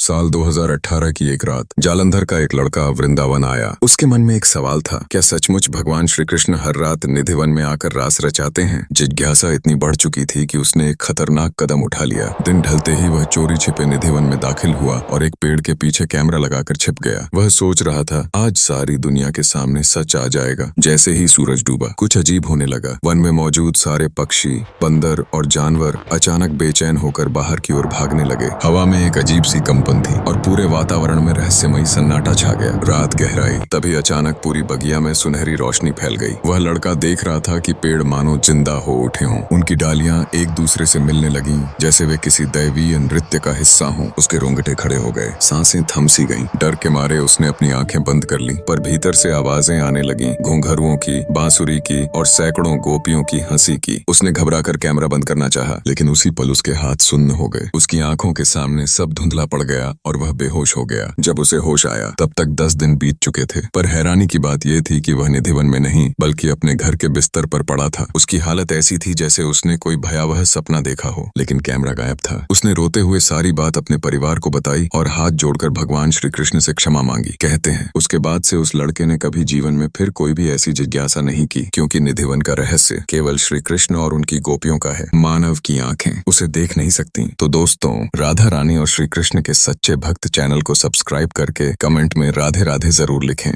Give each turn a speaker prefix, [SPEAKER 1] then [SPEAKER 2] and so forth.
[SPEAKER 1] साल 2018 की एक रात जालंधर का एक लड़का वृंदावन आया। उसके मन में एक सवाल था, क्या सचमुच भगवान श्री कृष्ण हर रात निधिवन में आकर रास रचाते हैं? जिज्ञासा इतनी बढ़ चुकी थी कि उसने एक खतरनाक कदम उठा लिया। दिन ढलते ही वह चोरी छिपे निधिवन में दाखिल हुआ और एक पेड़ के पीछे कैमरा लगाकर छिप गया। वह सोच रहा था, आज सारी दुनिया के सामने सच आ जाएगा। जैसे ही सूरज डूबा, कुछ अजीब होने लगा। वन में मौजूद सारे पक्षी, बंदर और जानवर अचानक बेचैन होकर बाहर की ओर भागने लगे। हवा में एक अजीब सी कंपन थी और पूरे वातावरण में रहस्यमयी सन्नाटा छा गया। रात गहराई, तभी अचानक पूरी बगिया में सुनहरी रोशनी फैल गई। वह लड़का देख रहा था कि पेड़ मानो जिंदा हो उठे हों। उनकी डालियां एक दूसरे से मिलने लगीं, जैसे वे किसी दैवीय नृत्य का हिस्सा हों। उसके रोंगटे खड़े हो गए, सांसें थम सी गईं। डर के मारे उसने अपनी आंखें बंद कर लीं, पर भीतर से आवाजें आने लगीं, घुंघरुओं की, बांसुरी की और सैकड़ों गोपियों की हंसी की। उसने घबराकर कैमरा बंद करना चाहा, लेकिन उसी पल उसके हाथ सुन्न हो गए। उसकी आंखों के सामने सब धुंधला पड़ गया और वह बेहोश हो गया। जब उसे होश आया, तब तक 10 दिन बीत चुके थे। पर हैरानी की बात यह थी कि वह निधिवन में नहीं, बल्कि अपने घर के बिस्तर पर पड़ा था। उसकी हालत ऐसी थी जैसे उसने कोई भयावह सपना देखा हो, लेकिन कैमरा गायब था। उसने रोते हुए सारी बात अपने परिवार को बताई और हाथ जोड़कर भगवान श्री कृष्ण से क्षमा मांगी। कहते हैं, उसके बाद से उस लड़के ने कभी जीवन में फिर कोई भी ऐसी जिज्ञासा नहीं की, क्योंकि निधिवन का रहस्य केवल श्री कृष्ण और उनकी गोपियों का है। मानव की आंखें उसे देख नहीं सकती। तो दोस्तों, राधा रानी और श्री कृष्ण के सच्चे भक्त चैनल को सब्सक्राइब करके कमेंट में राधे राधे जरूर लिखें।